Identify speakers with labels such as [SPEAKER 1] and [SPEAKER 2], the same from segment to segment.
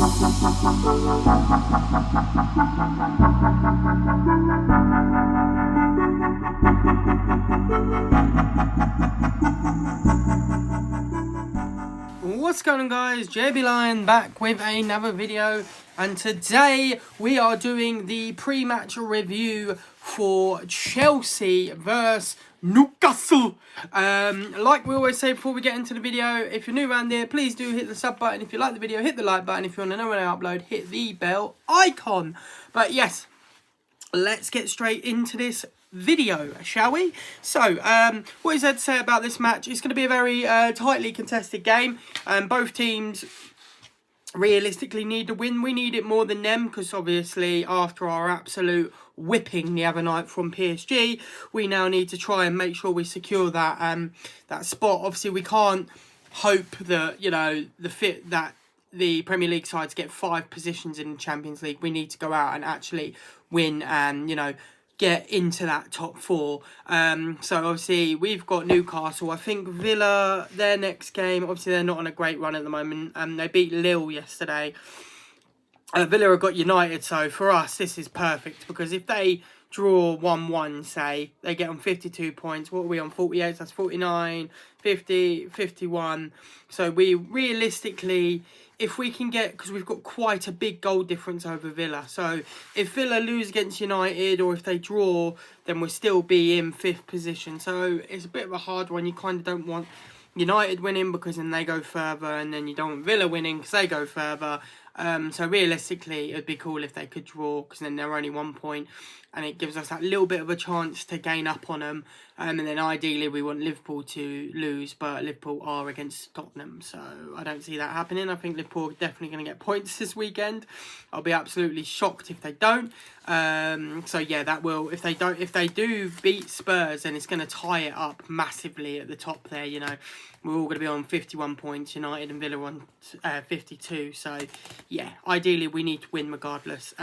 [SPEAKER 1] What's going on, guys? JB Lion back with another video, and today we are doing the pre-match review for Chelsea versus Newcastle. Like we always say before we get into the video, if you're new around here, please do hit the sub button. If you like the video, hit the like button. If you want to know when I upload, hit the bell icon. But yes, let's get straight into this video, shall we? So, what is there to say about this match? It's going to be a very tightly contested game. Both teams realistically need to win. We need it more than them because obviously after our absolute whipping the other night from PSG, we now need to try and make sure we secure that that spot. Obviously, we can't hope that, you know, the Premier League sides get 5 positions in the Champions League. We need to go out and actually win and, you know, get into that top 4. So obviously we've got Newcastle. I think Villa, their next game, obviously they're not on a great run at the moment. They beat Lille yesterday. Villa have got United, so for us this is perfect because if they draw 1-1, say, they get on 52 points. What are we on? 48, so that's 49, 50, 51. So we realistically, if we can get, because we've got quite a big goal difference over Villa. So if Villa lose against United or if they draw, then we'll still be in 5th position. So it's a bit of a hard one. You kind of don't want United winning because then they go further, and then you don't want Villa winning because they go further. So realistically, it would be cool if they could draw because then they're only 1 point and it gives us that little bit of a chance to gain up on them. And then ideally, we want Liverpool to lose, but Liverpool are against Tottenham, so I don't see that happening. I think Liverpool are definitely going to get points this weekend. I'll be absolutely shocked if they don't. So yeah, that will, if they do beat Spurs, then it's going to tie it up massively at the top there. You know, we're all going to be on 51 points. United and Villa on 52. So yeah, ideally we need to win regardless.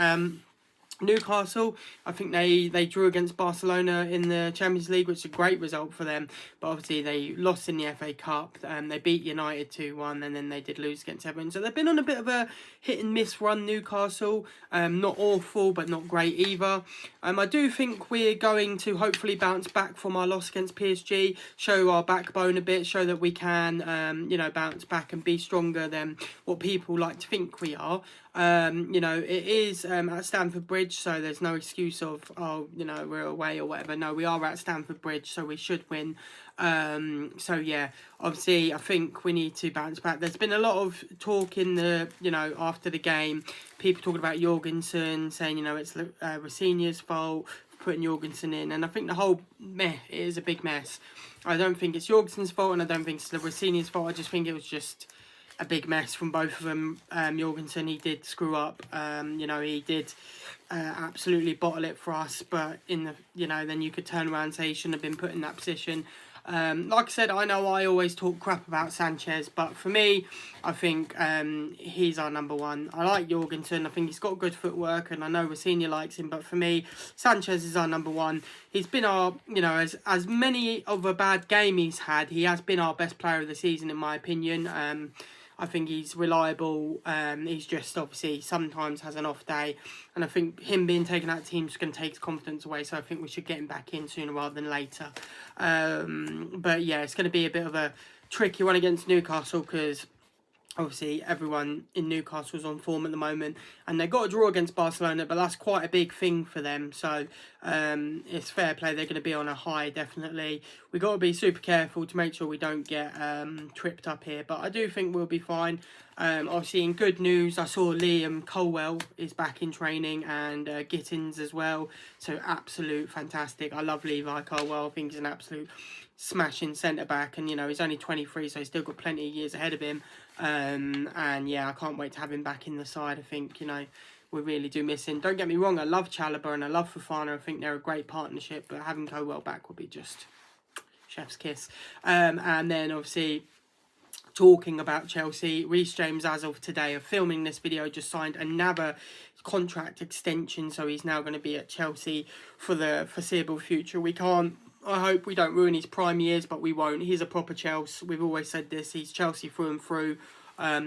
[SPEAKER 1] Newcastle, I think they drew against Barcelona in the Champions League, which is a great result for them. But obviously they lost in the FA Cup. They beat United 2-1, and then they did lose against Everton. So they've been on a bit of a hit and miss run, Newcastle. Not awful, but not great either. I do think we're going to hopefully bounce back from our loss against PSG, show our backbone a bit, show that we can, you know, bounce back and be stronger than what people like to think we are. You know, it is at Stamford Bridge, so there's no excuse of, oh, you know, we're away or whatever. No, we are at Stamford Bridge, so we should win. So yeah, obviously I think we need to bounce back. There's been a lot of talk in the, you know, after the game, people talking about Jorgensen, saying, you know, it's Rosenior's fault for putting Jorgensen in, and I think the whole it is a big mess. I don't think it's Jorgensen's fault, and I don't think it's the Rosenior's fault. I just think it was just a big mess from both of them. Jorgensen, he did screw up. You know, he did absolutely bottle it for us, but in the, you know, then you could turn around and say he shouldn't have been put in that position. Like I said, I know I always talk crap about Sanchez, but for me, I think he's our number 1. I like Jorgensen. I think he's got good footwork, and I know Rosenior likes him, but for me, Sanchez is our number 1. He's been our, you know, as many of a bad game he's had, he has been our best player of the season, in my opinion. I think he's reliable. He's just obviously sometimes has an off day. And I think him being taken out of the team is going to take his confidence away. So I think we should get him back in sooner rather than later. But yeah, it's going to be a bit of a tricky one against Newcastle because obviously everyone in Newcastle is on form at the moment, and they got a draw against Barcelona, but that's quite a big thing for them. So it's fair play. They're going to be on a high, definitely. We got to be super careful to make sure we don't get tripped up here, but I do think we'll be fine. Obviously, in good news, I saw Liam Colwell is back in training, and Gittins as well. So absolute fantastic. I love Levi Colwell. I think he's an absolute smashing centre back, and you know, he's only 23, so he's still got plenty of years ahead of him. And yeah, I can't wait to have him back in the side. I think, you know, we really do miss him. Don't get me wrong, I love Chalobah and I love Fofana. I think they're a great partnership, but having Colwell back would be just chef's kiss. And then obviously, talking about Chelsea, Reece James, as of today of filming this video, just signed another contract extension, so he's now going to be at Chelsea for the foreseeable future. I hope we don't ruin his prime years, but we won't. He's a proper Chelsea. We've always said this. He's Chelsea through and through.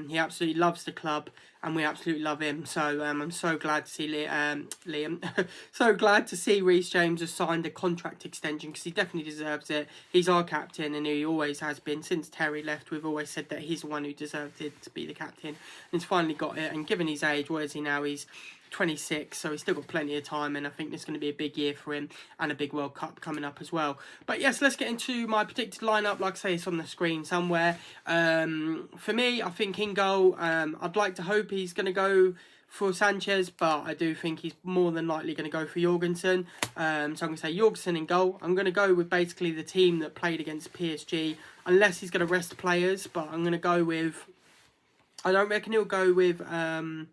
[SPEAKER 1] He absolutely loves the club, and we absolutely love him. So I'm so glad to see Liam. So glad to see Reece James has signed a contract extension, because he definitely deserves it. He's our captain, and he always has been since Terry left. We've always said that he's the one who deserved it to be the captain, and he's finally got it. And given his age, what is he now? He's 26, so he's still got plenty of time, and I think this is going to be a big year for him, and a big World Cup coming up as well. But yes, let's get into my predicted lineup. Like I say, it's on the screen somewhere. For me, I think in goal, I'd like to hope he's going to go for Sanchez, but I do think he's more than likely going to go for Jorgensen. So I'm going to say Jorgensen in goal. I'm going to go with basically the team that played against PSG, unless he's going to rest players, but I'm going to go with... I don't reckon he'll go with Cucurella.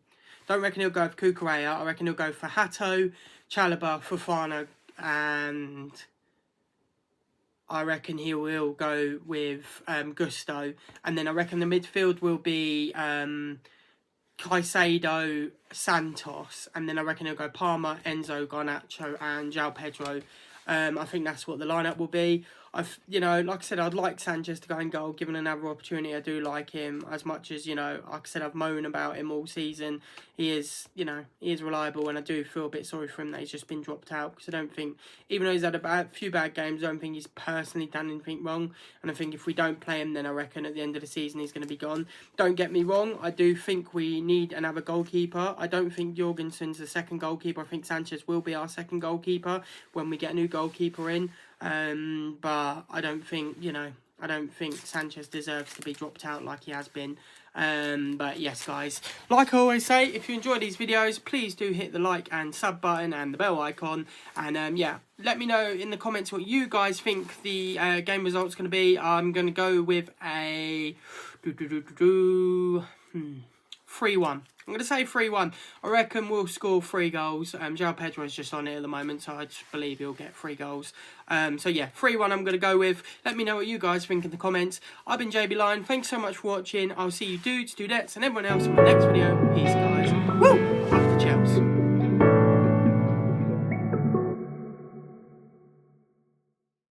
[SPEAKER 1] I reckon he'll go for Hato, Chalobah, Fofana, and I reckon he will go with Gusto. And then I reckon the midfield will be Caicedo, Santos, and then I reckon he'll go Palmer, Enzo, Garnacho, and João Pedro. I think that's what the lineup will be. Like I said, I'd like Sanchez to go in goal, given another opportunity. I do like him as much as, like I said, I've moaned about him all season. He is reliable, and I do feel a bit sorry for him that he's just been dropped out, because I don't think, even though he's had a few bad games, I don't think he's personally done anything wrong. And I think if we don't play him, then I reckon at the end of the season he's going to be gone. Don't get me wrong, I do think we need another goalkeeper. I don't think Jorgensen's the second goalkeeper. I think Sanchez will be our second goalkeeper when we get a new goalkeeper in. But I don't think, I don't think Sanchez deserves to be dropped out like he has been. But yes, guys, like I always say, if you enjoy these videos, please do hit the like and sub button and the bell icon. And yeah, let me know in the comments what you guys think the game result's going to be. I'm going to go with a 3-1. I'm going to say 3-1. I reckon we'll score 3 goals. João Pedro is just on it at the moment, so I just believe he'll get 3 goals. So yeah, 3-1 I'm going to go with. Let me know what you guys think in the comments. I've been JB Lion. Thanks so much for watching. I'll see you dudes, dudettes, and everyone else in my next video. Peace, guys. Woo!